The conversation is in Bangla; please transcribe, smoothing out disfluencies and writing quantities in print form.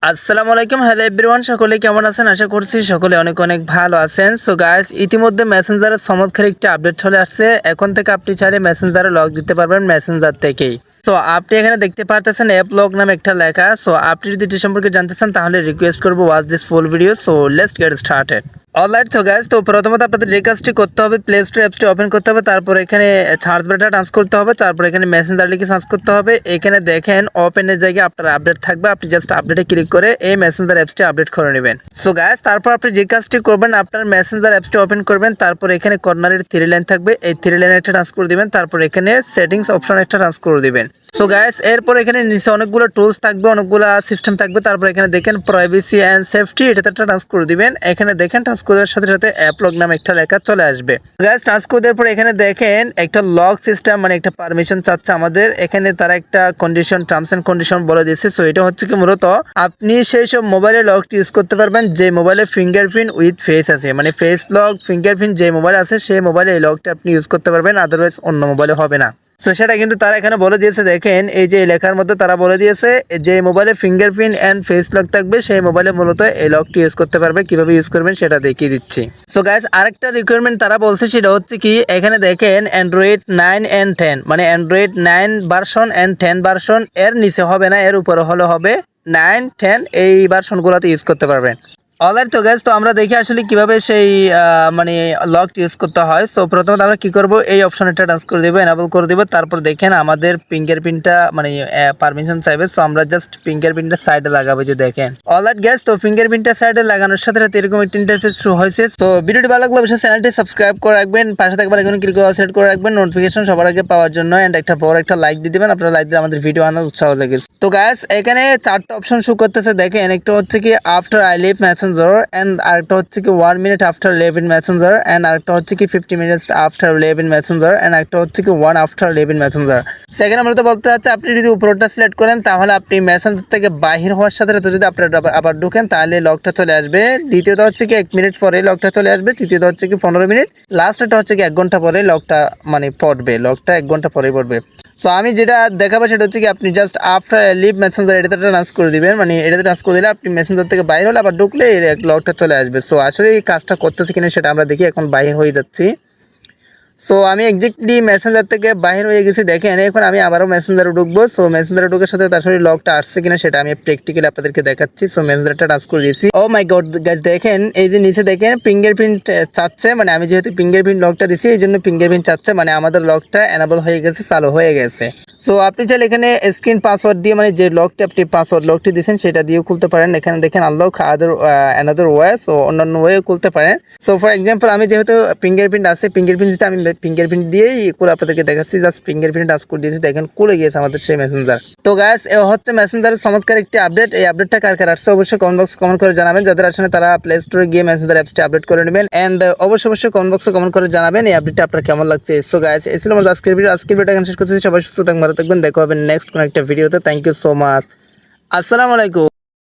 আসসালামু আলাইকুম, হ্যালো এভরিওয়ান, সকলে কেমন আছেন? আশা করছি সকলে অনেক অনেক ভালো আছেন। সো গাইস, ইতিমধ্যে মেসেঞ্জারের চমৎকার একটি আপডেট চলে আসছে। এখন থেকে আপনি চাইলে মেসেঞ্জারে লগ দিতে পারবেন মেসেঞ্জার থেকেই। সো আপনি এখানে দেখতে পারতেছেন অ্যাপ লগ নামে একটা লেখা। সো আপনি যদি এটি সম্পর্কে জানতে চান তাহলে রিকোয়েস্ট করবো watch this full video. So let's get started. Alright, তো গাইস, তো প্রথমত আপনাদের যে কাজটি করতে হবে, প্লে স্টোর অ্যাপসটি ওপেন করতে হবে, তারপর এখানে সার্চ বাটনটা টাচ করতে হবে, তারপর এখানে মেসেঞ্জার লিখে সার্চ করতে হবে। এখানে দেখেন ওপেনের জায়গায় আপনার আপডেট থাকবে, আপনি জাস্ট আপডেটে ক্লিক করে এই মেসেঞ্জার অ্যাপসটি আপডেট করে নেবেন। সো গাইস, তারপর আপনি যে কাজটি করবেন, আপনার মেসেঞ্জার অ্যাপসটি ওপেন করবেন, তারপর এখানে কর্নারের 3 লাইন থাকবে, এই 3 লাইনে একটা টাচ করে দিবেন, তারপর এখানে সেটিংস অপশন একটা টাচ করে দিবেন। সো গাইস, এরপর এখানে নিচে অনেকগুলো টুলস থাকবে, অনেকগুলো সিস্টেম থাকবে, তারপর এখানে দেখেন প্রাইভেসি অ্যান্ড সেফটি, এটাতে একটা টাচ করে দিবেন। এখানে দেখেন টাচ করার সাথে সাথে অ্যাপ লগ নামে একটা লেখা চলে আসবে। গাইস, টাচ করে দেওয়ার পর এখানে দেখেন একটা লক সিস্টেম, মানে একটা পারমিশন চাচ্ছে আমাদের। এখানে তারা একটা কন্ডিশন, টার্মস এন্ড কন্ডিশন বলে দিয়েছে। সো এটা হচ্ছে কি, মূলত আপনি সেই সব মোবাইলে লকটি ইউজ করতে পারবেন যে মোবাইলে ফিঙ্গারপ্রিন্ট উইথ ফেস আছে, মানে ফেস লক ফিঙ্গারপ্রিন্ট যে মোবাইল আছে সেই মোবাইলে এই লকটা আপনি ইউজ করতে পারবেন, আদারওয়াইজ অন্য মোবাইলে হবে না। সো সেটা কিন্তু তারা এখানে বলে দিয়েছে। দেখেন এই যে লেখার মধ্যে তারা বলে দিয়েছে যে মোবাইলে ফিঙ্গারপ্রিন্ট অ্যান্ড ফেস লক থাকবে সেই মোবাইলে মূলত এই লকটি ইউজ করতে পারবে। কিভাবে ইউজ করবেন সেটা দেখিয়ে দিচ্ছি। সো গাইস, আরেকটা রিকোয়ারমেন্ট তারা বলছে, সেটা হচ্ছে কি, এখানে দেখেন অ্যান্ড্রয়েড 9 and 10, মানে অ্যান্ড্রয়েড 9 ভার্সন অ্যান্ড 10 ভার্সন, এর নিচে হবে না, এর উপরে হলে হবে। 9, 10 এই ভার্সনগুলোতে ইউজ করতে পারবেন। অলরাইট, তো গাইস, তো আমরা দেখি আসলে কিভাবে সেই মানে লকটি ইউজ করতে হয়। সো প্রথমত আমরা কি করব, এই অপশনটা টাচ করে দেবো, এনাবল করে দেবো। তারপর দেখেন আমাদের ফিঙ্গারপ্রিন্টটা মানে পারমিশন চাইবে। সো আমরা জাস্ট ফিঙ্গারপ্রিন্টটা সাইডে লাগাবো, যে দেখেন। অলরাইট গাইস, তো ফিঙ্গারপ্রিন্টটা সাইডে লাগানোর সাথে সাথে এরকম একটা ইন্টারফেস শুরু হয়েছে। তো ভিডিওটি ভালো লাগলে অবশ্যই চ্যানেলটি সাবস্ক্রাইব করে রাখবেন, পাশে থাকবে এখন ক্লিক করে সেট করে রাখবেন নোটিফিকেশন সবার আগে পাওয়ার জন্য, এন্ড একটা বড় একটা লাইক দিয়ে দিবেন। আপনারা লাইক দিলে আমাদের ভিডিও আনার উৎসাহ লাগে। তো গাইস, এখানে 4টা অপশন শো করতেছে। দেখেন একটা হচ্ছে কি after I leave Messenger, and আরেকটা হচ্ছে কি 1 minute after leave in Messenger, and আরেকটা হচ্ছে কি 50 minutes after leave in Messenger, and আরেকটা হচ্ছে কি 1 আফটার লিভ ইন মেসেঞ্জার। সেখানে আমরা তো বলতে চাচ্ছি, আপনি যদি উপরটা সিলেক্ট করেন তাহলে আপনি মেসেঞ্জার থেকে বাহির হওয়ার সাথে সাথে যদি আপনি আবার ঢুকেন তাহলে লকটা চলে আসবে। দ্বিতীয়টা হচ্ছে কি 1 মিনিট পরে লকটা চলে আসবে। তৃতীয়টা হচ্ছে কি 15 মিনিট। লাস্টটা হচ্ছে কি 1 ঘন্টা পরে লকটা মানে পড়বে, লকটা 1 ঘন্টা পরে পড়বে। সো আমি যেটা দেখাবো সেটা হচ্ছে কি, আপনি জাস্ট আফটার লিভ মেসেঞ্জার এটাতে টাচ করে দিবেন, মানে এটাতে টাচ করে দিলে আপনি মেসেঞ্জার থেকে বাইরে হলে আবার ঢুকলে লকটা চলে আসবে। সো আসলে এই কাজটা করতেছে কিনা সেটা আমরা দেখি। এখন বাইরে হয়ে যাচ্ছি। সো আমি এক্স্যাক্টলি মেসেঞ্জার থেকে বাইরে হয়ে গেছি। দেখেন এখন আমি আবারও মেসেঞ্জারে ঢুকবো। সো মেসেঞ্জারে ঢুকার সাথে আসলে লকটা আসছে কিনা সেটা আমি প্র্যাকটিক্যালি আপনাদেরকে দেখাচ্ছি। সো মেসেঞ্জারটা টাচ করে দিয়েছি। ও মাই গড গাইস, দেখেন এই যে নিচে দেখেন ফিঙ্গারপ্রিন্ট চাচ্ছে, মানে আমি যেহেতু ফিঙ্গারপ্রিন্ট লকটা দিছি এই জন্য ফিঙ্গারপ্রিন্ট চাচ্ছে, মানে আমাদের লকটা এনাবল হয়ে গেছে, চালু হয়ে গেছে। সো আপনি চাইলে এখানে স্ক্রিন পাসওয়ার্ড দিয়ে, মানে যে লকটি আপনি পাসওয়ার্ড লকটি দিয়েছেন সেটা দিয়েও খুলতে পারেন। এখানে দেখেন আনলক অ্যানাদার ওয়ে, সো অন্যান্য ওয়ে খুলতে পারেন। সো ফর এক্সাম্পল আমি যেহেতু ফিঙ্গারপ্রিন্ট আছে, ফিঙ্গারপ্রিন্ট দিতে আমি ফিঙ্গারপ্রিন্ট দিয়েই করে আপনাদেরকে দেখাচ্ছি। জাস্ট ফিঙ্গারপ্রিন্ট টাচ করে দিয়েছি, দেখেন খুলে গিয়েছে আমাদের সেই মেসেঞ্জার। তো গাইস, এ হচ্ছে মেসেঞ্জারের চমৎকার একটি আপডেট। এই আপডেটটা কার কার আসছে অবশ্যই কমেন্ট বক্সে কমেন্ট করে জানাবেন। যাদের আসলে তারা প্লে স্টোরে গিয়ে মেসেঞ্জার অ্যাপসটি আপডেট করে নেবেন, এন্ড অবশ্যই কমেন্ট বক্সে কমেন্ট করে জানাবেন এই আপডেটটা আপনার কেমন লাগছে। সো গাইস, এই ছিল আমাদের আজকের ভিডিও। আজকের ভিডিওটা এখানে শেষ করতেছি। সবাই সুস্থ থাকবেন, ভালো থাকবেন, দেখা হবে নেক্সট কোনো একটা ভিডিওতে। Thank you so much. আসসালামু আলাইকুম।